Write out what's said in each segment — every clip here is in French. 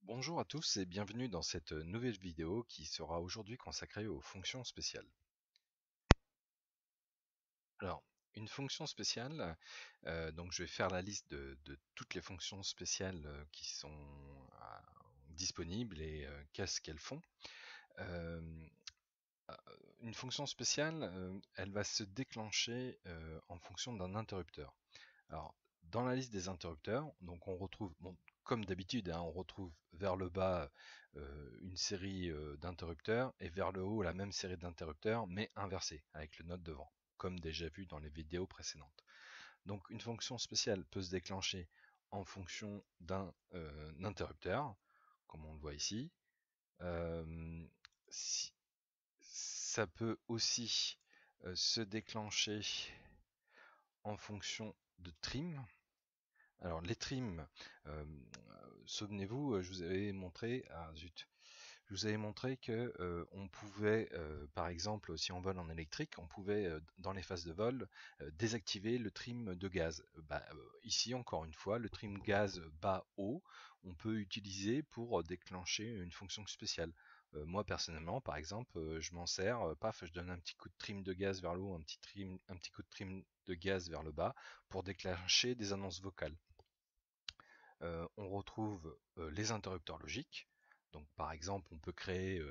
Bonjour à tous et bienvenue dans cette nouvelle vidéo qui sera aujourd'hui consacrée aux fonctions spéciales. Alors, une fonction spéciale, donc je vais faire la liste de toutes les fonctions spéciales qui sont disponibles et qu'est-ce qu'elles font. Euh, une fonction spéciale, elle va se déclencher en fonction d'un interrupteur. Alors, dans la liste des interrupteurs, donc on retrouve, bon, comme d'habitude, hein, on retrouve vers le bas une série d'interrupteurs et vers le haut la même série d'interrupteurs, mais inversée, avec le node devant, comme déjà vu dans les vidéos précédentes. Donc une fonction spéciale peut se déclencher en fonction d'un interrupteur, comme on le voit ici. Si, ça peut aussi se déclencher en fonction de trim. Alors les trims, euh, souvenez-vous, je vous avais montré, je vous avais montré que on pouvait, par exemple, si on vole en électrique, on pouvait, dans les phases de vol, désactiver le trim de gaz. Ici, encore une fois, le trim gaz bas-haut, on peut utiliser pour déclencher une fonction spéciale. Moi personnellement, par exemple, je m'en sers, paf, je donne un petit coup de trim de gaz vers le haut, un petit coup de trim de gaz vers le bas pour déclencher des annonces vocales. On retrouve les interrupteurs logiques. Donc par exemple, on peut créer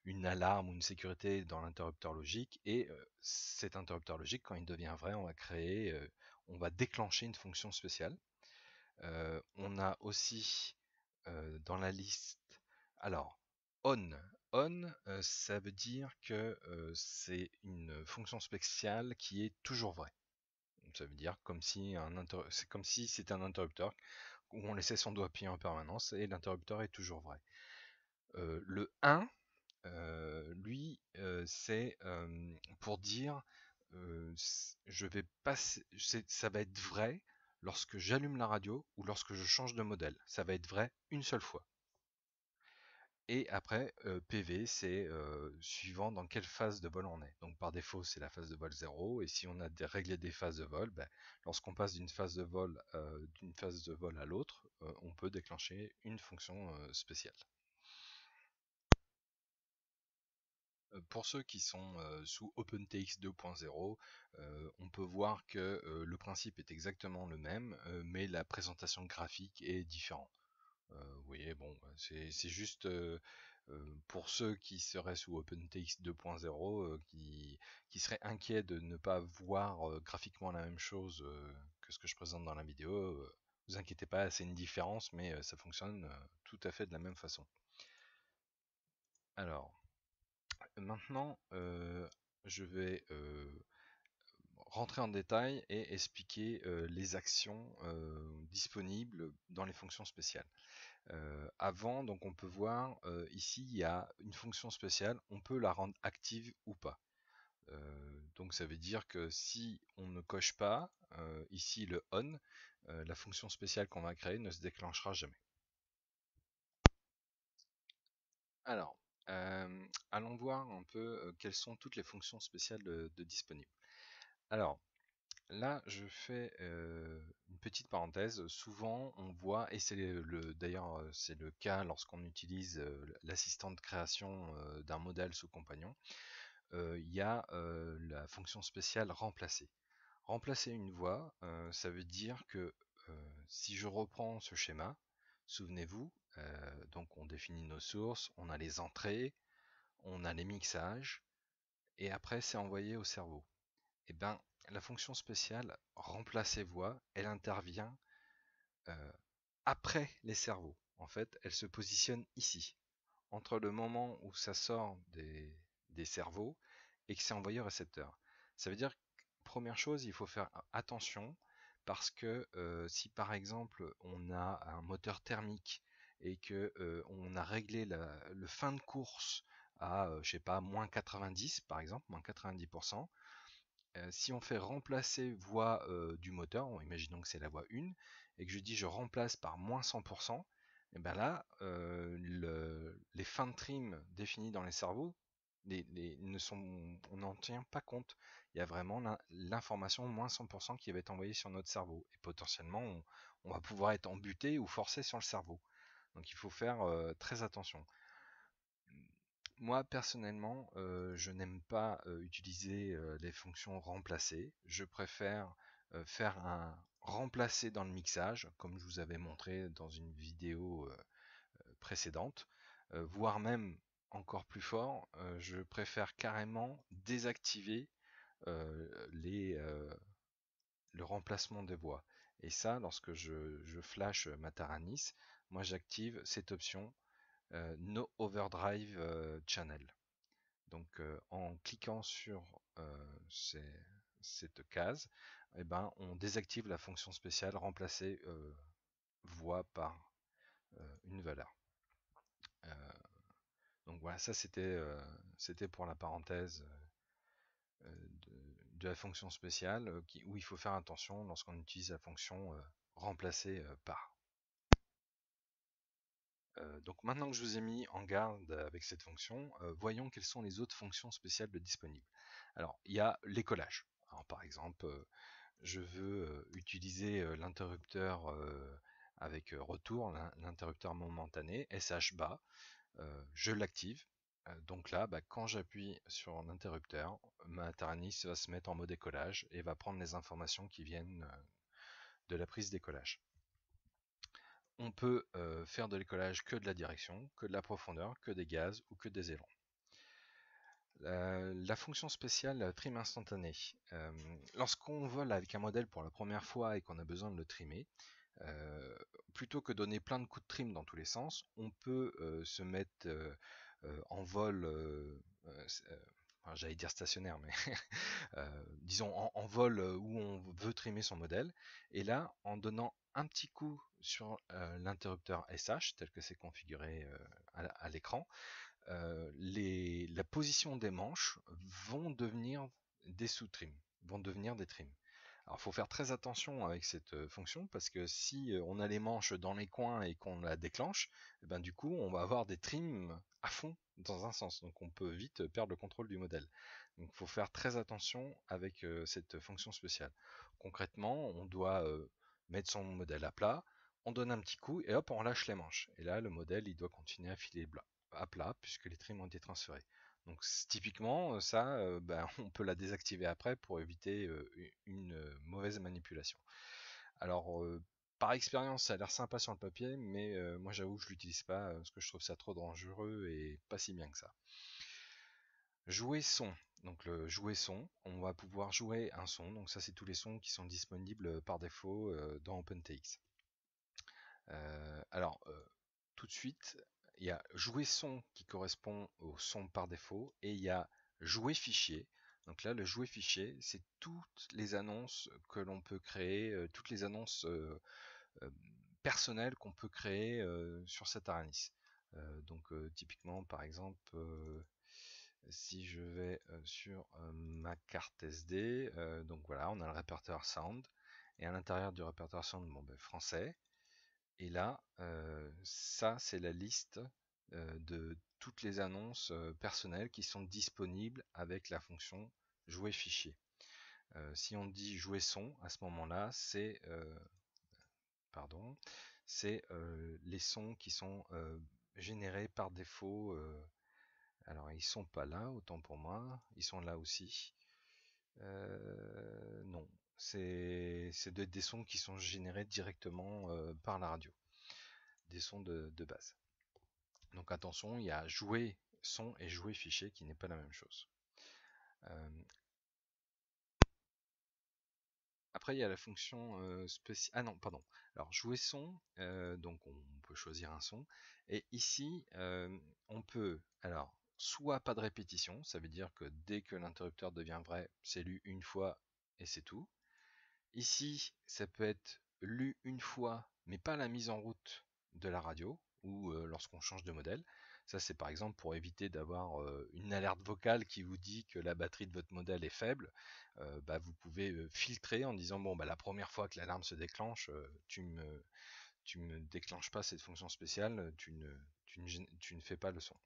une alarme ou une sécurité dans l'interrupteur logique et cet interrupteur logique, quand il devient vrai, on va déclencher une fonction spéciale. On a aussi dans la liste, alors on. On, ça veut dire que c'est une fonction spéciale qui est toujours vraie. Ça veut dire c'est comme si c'était un interrupteur où on laissait son doigt appuyé en permanence et l'interrupteur est toujours vrai. Le 1, lui, c'est pour dire je vais passer, ça va être vrai lorsque j'allume la radio ou lorsque je change de modèle. Ça va être vrai une seule fois. Et après, PV, c'est suivant dans quelle phase de vol on est. Donc par défaut, c'est la phase de vol 0. Et si on a réglé des phases de vol, lorsqu'on passe d'une phase de vol à l'autre, on peut déclencher une fonction spéciale. Pour ceux qui sont sous OpenTX 2.0, on peut voir que le principe est exactement le même, mais la présentation graphique est différente. Vous voyez, bon, c'est juste pour ceux qui seraient sous OpenTX 2.0, qui seraient inquiets de ne pas voir graphiquement la même chose que ce que je présente dans la vidéo. Vous inquiétez pas, c'est une différence, mais ça fonctionne tout à fait de la même façon. Alors, maintenant, je vais rentrer en détail et expliquer les actions disponibles dans les fonctions spéciales. Avant, donc on peut voir ici il y a une fonction spéciale, on peut la rendre active ou pas. Donc ça veut dire que si on ne coche pas ici le on, la fonction spéciale qu'on va créer ne se déclenchera jamais. Alors, allons voir un peu quelles sont toutes les fonctions spéciales de disponibles. Alors, là, je fais une petite parenthèse. Souvent, on voit, et d'ailleurs c'est le cas lorsqu'on utilise l'assistant de création d'un modèle sous compagnon, il y a la fonction spéciale remplacer. Remplacer une voix, ça veut dire que si je reprends ce schéma, souvenez-vous, donc on définit nos sources, on a les entrées, on a les mixages, et après c'est envoyé au cerveau. Et bien, la fonction spéciale remplacer voix, elle intervient euh, après les cerveaux. En fait, elle se positionne ici, entre le moment où ça sort des cerveaux et que c'est envoyé au récepteur. Ça veut dire que, première chose, il faut faire attention parce que si par exemple on a un moteur thermique et que on a réglé le fin de course à, je sais pas, moins 90 par exemple, moins 90%, si on fait remplacer voix du moteur, imaginons que c'est la voix 1, et que je dis je remplace par moins 100%, et bien là, les fins de trim définies dans les cerveaux, on n'en tient pas compte. Il y a vraiment l'information moins 100% qui va être envoyée sur notre cerveau. Et potentiellement, on va pouvoir être embuté ou forcé sur le cerveau. Donc il faut faire très attention. Moi personnellement, je n'aime pas utiliser les fonctions remplacer. Je préfère faire un remplacer dans le mixage, comme je vous avais montré dans une vidéo précédente, voire même encore plus fort, je préfère carrément désactiver le remplacement de voix. Et ça, lorsque je flash ma Taranis, moi j'active cette option No Overdrive Channel. Donc en cliquant sur cette case, eh ben, on désactive la fonction spéciale remplacer voix par une valeur. Donc voilà, ça c'était pour la parenthèse de la fonction spéciale où il faut faire attention lorsqu'on utilise la fonction remplacer par. Donc maintenant que je vous ai mis en garde avec cette fonction, voyons quelles sont les autres fonctions spéciales disponibles. Alors il y a les collages. Alors, par exemple, je veux utiliser l'interrupteur avec retour, l'interrupteur momentané, SH bas, je l'active. Donc là, bah, quand j'appuie sur l'interrupteur, ma Taranis va se mettre en mode décollage et va prendre les informations qui viennent de la prise décollage. On peut faire de l'écollage que de la direction, que de la profondeur, que des gaz ou que des élans. La fonction spéciale trim instantané. Lorsqu'on vole avec un modèle pour la première fois et qu'on a besoin de le trimer, plutôt que donner plein de coups de trim dans tous les sens, on peut se mettre en vol, enfin, j'allais dire stationnaire, mais disons en vol où on veut trimer son modèle. Et là, en donnant un petit coup sur l'interrupteur SH, tel que c'est configuré à l'écran, la position des manches vont devenir des sous-trims, vont devenir des trims. Alors il faut faire très attention avec cette fonction parce que si on a les manches dans les coins et qu'on la déclenche, eh ben, du coup on va avoir des trims à fond dans un sens, donc on peut vite perdre le contrôle du modèle. Donc il faut faire très attention avec cette fonction spéciale. Concrètement, on doit mettre son modèle à plat, on donne un petit coup et hop on lâche les manches. Et là le modèle il doit continuer à filer à plat puisque les trims ont été transférés. Donc typiquement, ça, ben, on peut la désactiver après pour éviter une mauvaise manipulation. Alors, par expérience, ça a l'air sympa sur le papier, mais moi j'avoue que je l'utilise pas parce que je trouve ça trop dangereux et pas si bien que ça. Jouer son. Donc le jouer son, on va pouvoir jouer un son. Donc ça c'est tous les sons qui sont disponibles par défaut dans OpenTX. Alors, tout de suite, il y a jouer son qui correspond au son par défaut et il y a jouer fichier. Donc là, le jouer fichier, c'est toutes les annonces que l'on peut créer, toutes les annonces euh, personnelles qu'on peut créer sur cette Aranis. Donc typiquement, par exemple, si je vais sur ma carte SD, donc voilà, on a le répertoire sound et à l'intérieur du répertoire sound, bon, ben, français. Et là, ça, c'est la liste de toutes les annonces personnelles qui sont disponibles avec la fonction jouer fichier. Si on dit jouer son, à ce moment-là, c'est les sons qui sont générés par défaut. Alors, ils sont pas là, autant pour moi. Ils sont là aussi. Non, c'est des sons qui sont générés directement par la radio, des sons de base. Donc attention, il y a jouer son et jouer fichier qui n'est pas la même chose. Euh, Après, il y a la fonction spéciale. Ah non, pardon. Alors, jouer son, donc on peut choisir un son. Et ici, on peut, alors, soit pas de répétition, ça veut dire que dès que l'interrupteur devient vrai, c'est lu une fois et c'est tout. Ici, ça peut être lu une fois, mais pas la mise en route de la radio, ou lorsqu'on change de modèle. Ça, c'est par exemple pour éviter d'avoir une alerte vocale qui vous dit que la batterie de votre modèle est faible. Bah, vous pouvez filtrer en disant bon, bah, la première fois que l'alarme se déclenche, tu me déclenches pas cette fonction spéciale, tu ne fais pas le son.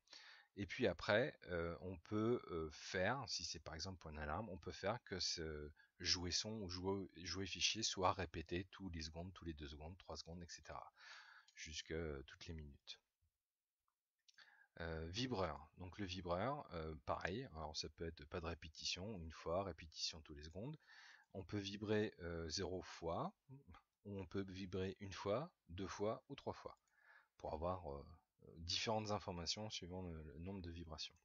Et puis après, on peut faire, si c'est par exemple pour une alarme, on peut faire que ce jouer son ou jouer fichier soit répété tous les secondes, tous les 2 secondes, 3 secondes, etc. jusqu'à toutes les minutes. Vibreur, donc le vibreur, pareil, alors ça peut être pas de répétition, une fois, répétition tous les secondes. On peut vibrer 0 fois, ou on peut vibrer une fois, 2 fois ou 3 fois, pour avoir différentes informations suivant le nombre de vibrations.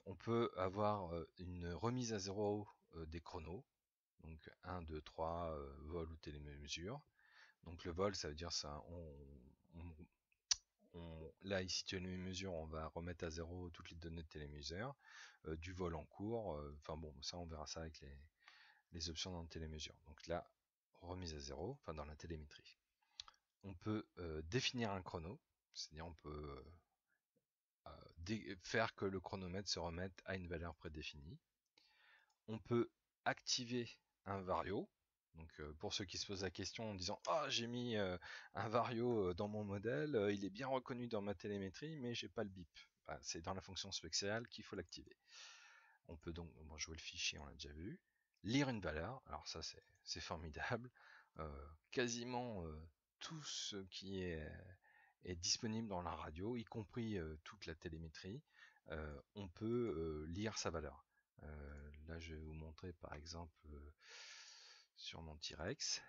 On peut avoir une remise à zéro des chronos, donc 1, 2, 3 vol ou télémesure. Donc le vol, ça veut dire ça, là ici télémesure, on va remettre à zéro toutes les données de télémesure, du vol en cours, enfin bon, ça on verra ça avec les options dans le télémesure. Donc là, remise à zéro, enfin dans la télémétrie. On peut définir un chrono, c'est-à-dire on peut faire que le chronomètre se remette à une valeur prédéfinie. On peut activer un vario. Donc pour ceux qui se posent la question en disant ah j'ai mis un vario dans mon modèle, il est bien reconnu dans ma télémétrie mais j'ai pas le bip. Bah, c'est dans la fonction spéciale qu'il faut l'activer. On peut donc jouer le fichier, on l'a déjà vu. Lire une valeur, alors ça c'est formidable. Quasiment tout ce qui est disponible dans la radio, y compris toute la télémétrie, on peut lire sa valeur. Là, je vais vous montrer par exemple sur mon T-Rex.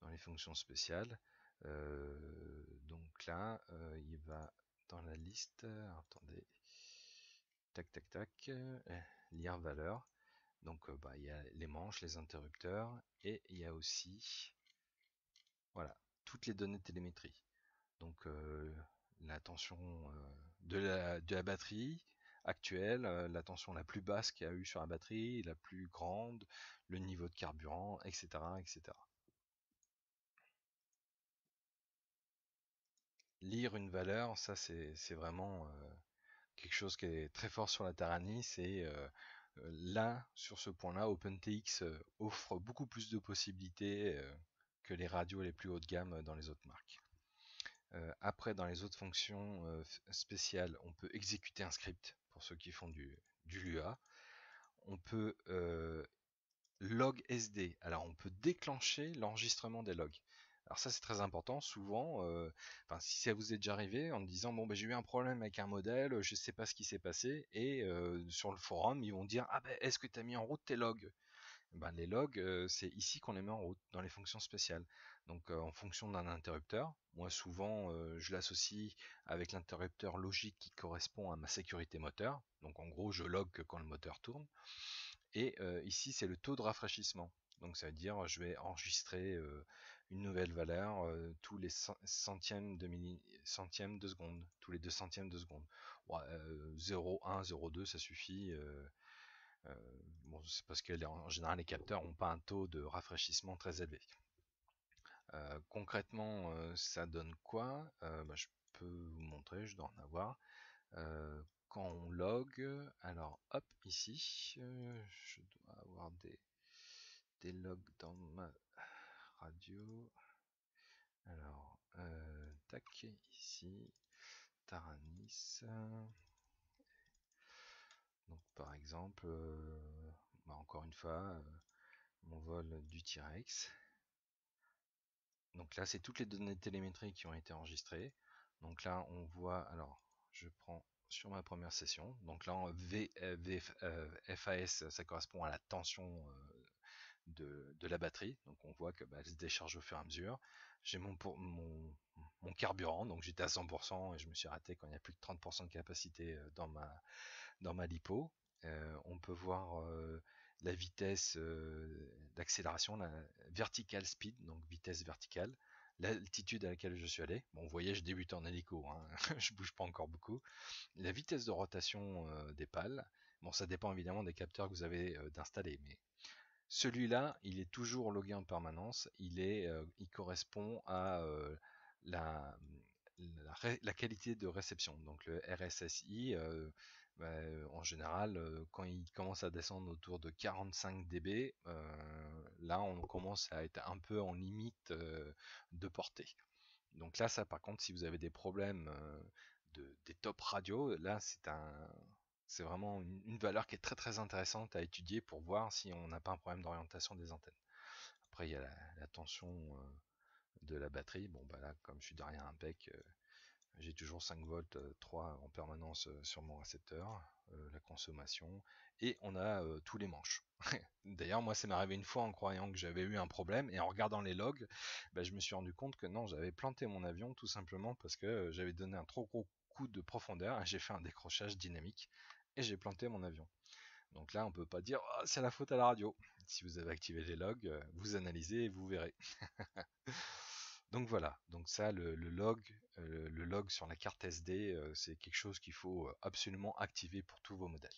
Dans les fonctions spéciales. Donc là, il va dans la liste. Attendez. Tac, tac, tac. Lire valeur. Donc il y a les manches, les interrupteurs. Et il y a aussi voilà, toutes les données de télémétrie. Donc la tension de la batterie actuelle, la tension la plus basse qu'il y a eu sur la batterie, la plus grande, le niveau de carburant, etc. etc. Lire une valeur, ça c'est vraiment quelque chose qui est très fort sur la Tarani, c'est là, sur ce point-là, OpenTX offre beaucoup plus de possibilités que les radios les plus haut de gamme dans les autres marques. Après, dans les autres fonctions spéciales, on peut exécuter un script pour ceux qui font du Lua. On peut log SD. Alors, on peut déclencher l'enregistrement des logs. Alors ça c'est très important, souvent, si ça vous est déjà arrivé en disant bon ben j'ai eu un problème avec un modèle, je sais pas ce qui s'est passé, et sur le forum ils vont dire ah ben est-ce que tu as mis en route tes logs? Ben, les logs, c'est ici qu'on les met en route, dans les fonctions spéciales. Donc en fonction d'un interrupteur, moi souvent je l'associe avec l'interrupteur logique qui correspond à ma sécurité moteur. Donc en gros je log que quand le moteur tourne. Et ici c'est le taux de rafraîchissement. Donc ça veut dire je vais enregistrer une nouvelle valeur tous les centièmes de seconde, tous les 2 centièmes de seconde. Ouais, 0,1, 0,2 ça suffit. Bon, c'est parce que en général les capteurs n'ont pas un taux de rafraîchissement très élevé. Concrètement, ça donne quoi? Je peux vous montrer, je dois en avoir. Quand on log, alors hop, ici, je dois avoir des logs dans ma radio. Alors, tac, ici, Taranis. Donc par exemple, encore une fois, mon vol du T-Rex. Donc là, c'est toutes les données de télémétrie qui ont été enregistrées. Donc là, on voit, alors, je prends sur ma première session. Donc là, en FAS, ça correspond à la tension de la batterie. Donc on voit que elle se décharge au fur et à mesure. J'ai mon carburant, donc j'étais à 100% et je me suis arrêté quand il y a plus de 30% de capacité dans ma lipo. On peut voir la vitesse d'accélération, la vertical speed, donc vitesse verticale, l'altitude à laquelle je suis allé. Bon, vous voyez, je débute en hélico, hein, je bouge pas encore beaucoup. La vitesse de rotation des pales. Bon, ça dépend évidemment des capteurs que vous avez d'installer, mais celui-là, il est toujours logué en permanence. Il correspond à la qualité de réception. Donc le RSSI, en général, quand il commence à descendre autour de 45 dB, là on commence à être un peu en limite de portée. Donc là, ça par contre, si vous avez des problèmes des top radios, là c'est vraiment une valeur qui est très très intéressante à étudier pour voir si on n'a pas un problème d'orientation des antennes. après il y a la tension de la batterie. Bon bah là, comme je suis derrière un PEC, j'ai toujours 5 volts 3 en permanence sur mon récepteur, la consommation, et on a tous les manches. D'ailleurs, moi, ça m'est arrivé une fois en croyant que j'avais eu un problème, et en regardant les logs, bah, je me suis rendu compte que non, j'avais planté mon avion tout simplement parce que j'avais donné un trop gros coup de profondeur, et j'ai fait un décrochage dynamique, et j'ai planté mon avion. Donc là, on peut pas dire oh, c'est la faute à la radio. Si vous avez activé les logs, vous analysez et vous verrez. Donc voilà, donc ça, le log sur la carte SD, c'est quelque chose qu'il faut absolument activer pour tous vos modèles.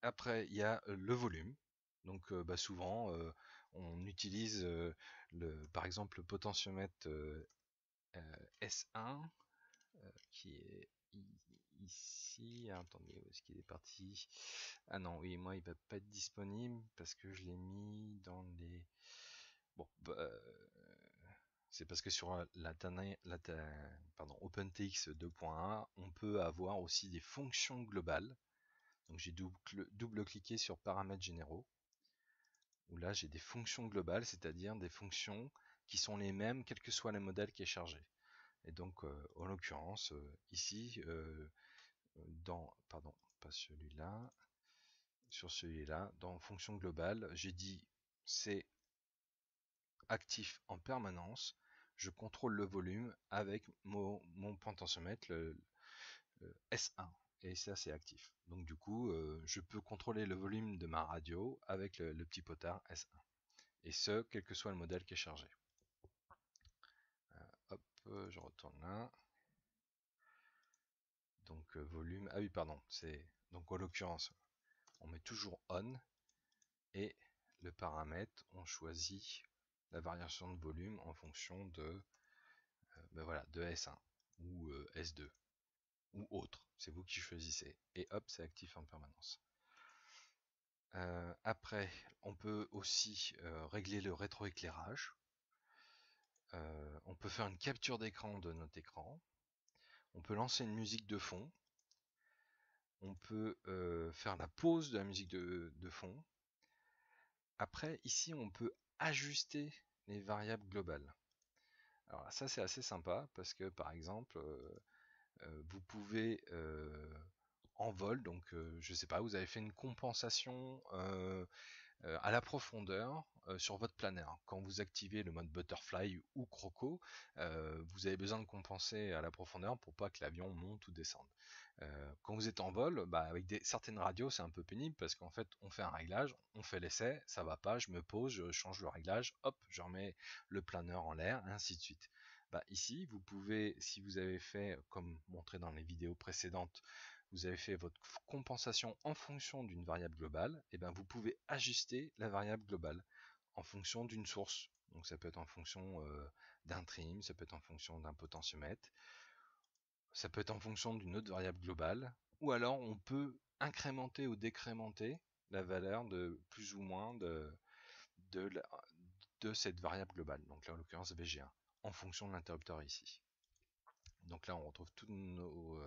Après, il y a le volume. Donc bah, souvent, on utilise par exemple le potentiomètre S1 qui est ici. Attendez, où est-ce qu'il est parti? Ah non, oui, moi il va pas être disponible parce que je l'ai mis dans les. Bon, bah, c'est parce que sur OpenTX 2.1, on peut avoir aussi des fonctions globales. Donc j'ai double-cliqué sur paramètres généraux, où là j'ai des fonctions globales, c'est-à-dire des fonctions qui sont les mêmes quel que soit le modèle qui est chargé. Et donc en l'occurrence, ici, pardon, pas celui-là, sur celui-là, dans fonction globale, j'ai dit c'est actif en permanence, je contrôle le volume avec mon potentiomètre, le S1, et ça c'est actif. Donc du coup, je peux contrôler le volume de ma radio avec le petit potard S1. Et ce, quel que soit le modèle qui est chargé. Hop, je retourne là. Donc volume, ah oui pardon, c'est donc en l'occurrence, on met toujours on, et le paramètre, on choisit la variation de volume en fonction de ben voilà, de S1 ou S2 ou autre. C'est vous qui choisissez. Et hop, c'est actif en permanence. Après, on peut aussi régler le rétroéclairage. On peut faire une capture d'écran de notre écran. On peut lancer une musique de fond. On peut faire la pause de la musique de fond. Après, ici, on peut ajuster les variables globales. Alors ça, c'est assez sympa parce que, par exemple, vous pouvez en vol, donc je sais pas, vous avez fait une compensation à la profondeur sur votre planeur. Quand vous activez le mode butterfly ou croco, vous avez besoin de compenser à la profondeur pour pas que l'avion monte ou descende. Quand vous êtes en vol, bah, avec certaines radios, c'est un peu pénible parce qu'en fait, on fait un réglage, on fait l'essai, ça va pas, je me pose, je change le réglage, hop, je remets le planeur en l'air, et ainsi de suite. Bah, ici, vous pouvez, si vous avez fait, comme montré dans les vidéos précédentes, vous avez fait votre compensation en fonction d'une variable globale, et ben vous pouvez ajuster la variable globale en fonction d'une source. Donc ça peut être en fonction d'un trim, ça peut être en fonction d'un potentiomètre, ça peut être en fonction d'une autre variable globale, ou alors on peut incrémenter ou décrémenter la valeur de plus ou moins de, de cette variable globale, donc là en l'occurrence VG1, en fonction de l'interrupteur ici. Donc là on retrouve toutes nos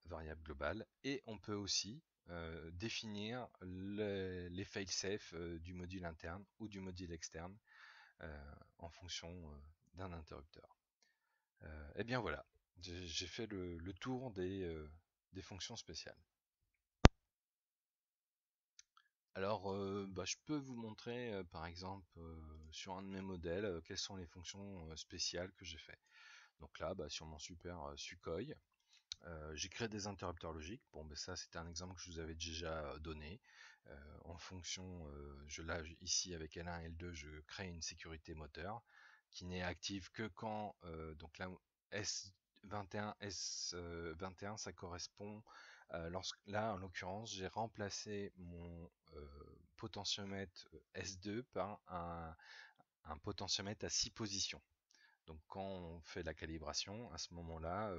variables globales, et on peut aussi définir les failsafe du module interne ou du module externe en fonction d'un interrupteur. Et bien voilà, j'ai fait le tour des fonctions spéciales. Alors, bah, je peux vous montrer, par exemple, sur un de mes modèles, quelles sont les fonctions spéciales que j'ai fait. Donc là, bah, sur mon super Sukhoi, j'ai créé des interrupteurs logiques. Bon, ben ça, c'était un exemple que je vous avais déjà donné. En fonction, là, ici, avec L1 et L2, je crée une sécurité moteur qui n'est active que quand, donc là, S21, S21, ça correspond, là, en l'occurrence, j'ai remplacé mon potentiomètre S2 par un potentiomètre à 6 positions. Donc quand on fait la calibration, à ce moment-là,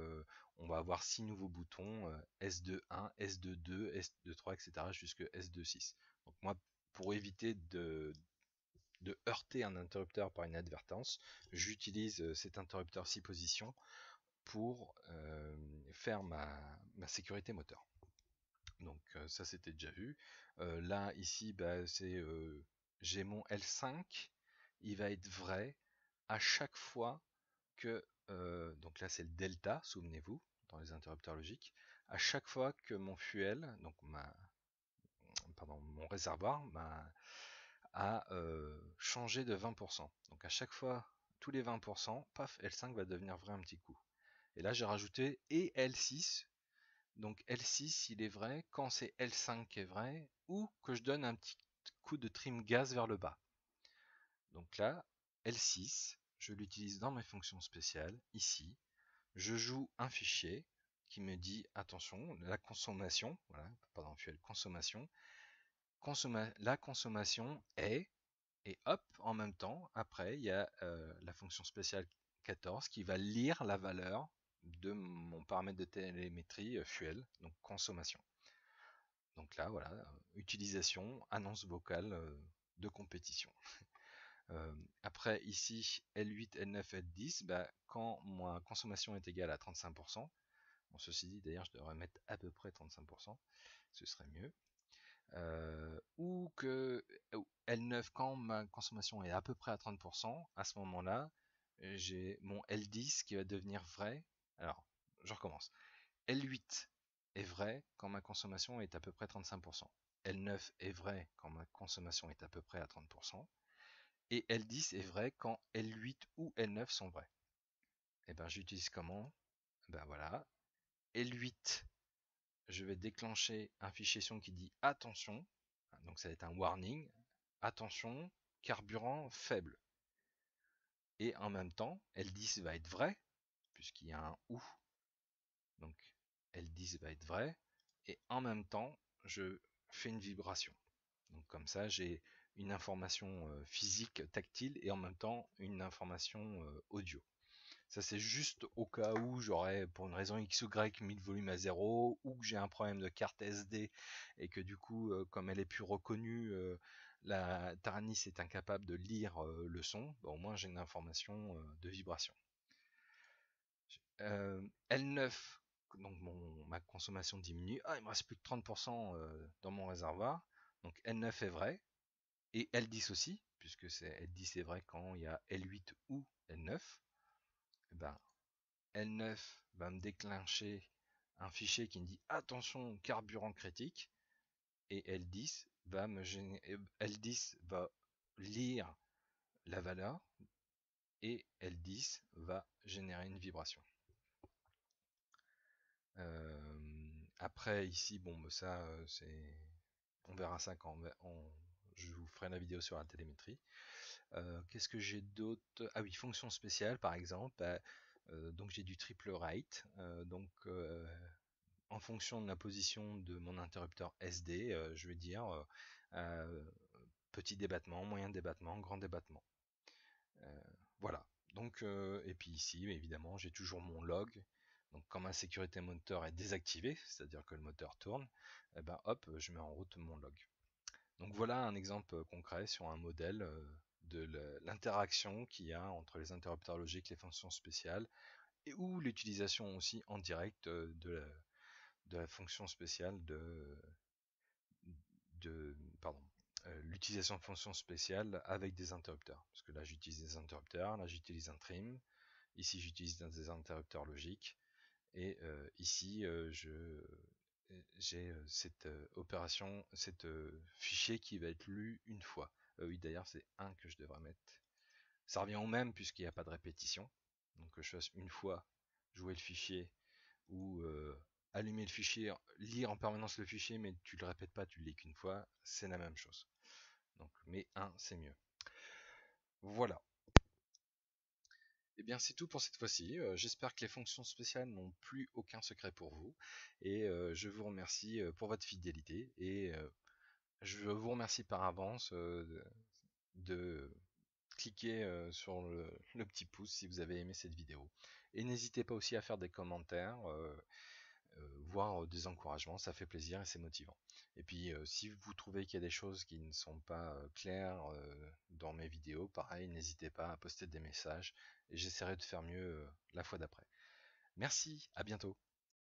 on va avoir 6 nouveaux boutons, S2.1, S2.2, S2.3, etc. jusqu'à S2.6. Donc moi, pour éviter de heurter un interrupteur par inadvertance, j'utilise cet interrupteur 6 positions pour faire ma sécurité moteur. Donc ça c'était déjà vu. Là, ici, bah, j'ai mon L5, il va être vrai à chaque fois que, donc là c'est le delta, souvenez-vous, dans les interrupteurs logiques, à chaque fois que mon fuel, donc mon réservoir, a changé de 20%. Donc à chaque fois, tous les 20%, paf, L5 va devenir vrai un petit coup. Et là j'ai rajouté et L6. Donc L6 il est vrai quand c'est L5 qui est vrai, ou que je donne un petit coup de trim gaz vers le bas. Donc là, L6, je l'utilise dans mes fonctions spéciales, ici. Je joue un fichier qui me dit, attention, la consommation, voilà, pardon, fuel consommation, la consommation est, et hop, en même temps, après, il y a la fonction spéciale 14 qui va lire la valeur de mon paramètre de télémétrie fuel, donc consommation. Donc là, voilà, utilisation, annonce vocale de compétition. Après, ici, L8, L9, L10, bah, quand ma consommation est égale à 35%, bon, ceci dit, d'ailleurs, je devrais mettre à peu près 35%, ce serait mieux. Ou que L9, quand ma consommation est à peu près à 30%, à ce moment-là, j'ai mon L10 qui va devenir vrai. Alors, je recommence. L8 est vrai quand ma consommation est à peu près 35%. L9 est vrai quand ma consommation est à peu près à 30%. Et L10 est vrai quand L8 ou L9 sont vrais. Et ben j'utilise comment? Ben voilà. L8, je vais déclencher un fichier son qui dit attention. Donc ça va être un warning. Attention, carburant faible. Et en même temps, L10 va être vrai, puisqu'il y a un OU. Donc L10 va être vrai. Et en même temps, je fais une vibration. Donc comme ça, j'ai une information physique tactile et en même temps une information audio. Ça c'est juste au cas où j'aurais pour une raison X ou Y mis le volume à 0 ou que j'ai un problème de carte SD et que du coup comme elle est plus reconnue, la Taranis est incapable de lire le son, bah, au moins j'ai une information de vibration. L9, donc ma consommation diminue, il me reste plus que 30% dans mon réservoir, donc L9 est vrai, et L10 aussi, puisque L10 est vrai quand il y a L8 ou L9, et ben, L9 va me déclencher un fichier qui me dit attention carburant critique, et L10 va lire la valeur, et L10 va générer une vibration. Après ici, bon, ça on verra ça quand je vous ferai la vidéo sur la télémétrie. Qu'est-ce que j'ai d'autre? Ah oui, fonction spéciale par exemple. Bah, donc j'ai du triple rate. En fonction de la position de mon interrupteur SD, je vais dire petit débattement, moyen débattement, grand débattement. Voilà. Donc, et puis ici, évidemment, j'ai toujours mon log. Donc quand ma sécurité moteur est désactivée, c'est-à-dire que le moteur tourne, eh ben, hop, je mets en route mon log. Donc voilà un exemple concret sur un modèle de l'interaction qu'il y a entre les interrupteurs logiques, les fonctions spéciales, et ou l'utilisation aussi en direct de la fonction spéciale pardon, l'utilisation de fonctions spéciales avec des interrupteurs. Parce que là j'utilise des interrupteurs, là j'utilise un trim, ici j'utilise des interrupteurs logiques, et ici j'ai cette opération, cette fichier qui va être lu une fois. Oui, d'ailleurs, c'est un que je devrais mettre. Ça revient au même puisqu'il n'y a pas de répétition. Donc que je fasse une fois jouer le fichier ou allumer le fichier, lire en permanence le fichier, mais tu le répètes pas, tu le lis qu'une fois, c'est la même chose. Donc, mais un, c'est mieux. Voilà. Et bien c'est tout pour cette fois-ci. J'espère que les fonctions spéciales n'ont plus aucun secret pour vous. Et je vous remercie pour votre fidélité. Et je vous remercie par avance de cliquer sur le petit pouce si vous avez aimé cette vidéo. Et n'hésitez pas aussi à faire des commentaires, voire des encouragements, ça fait plaisir et c'est motivant. Et puis si vous trouvez qu'il y a des choses qui ne sont pas claires dans mes vidéos, pareil, n'hésitez pas à poster des messages et j'essaierai de faire mieux la fois d'après. Merci, à bientôt.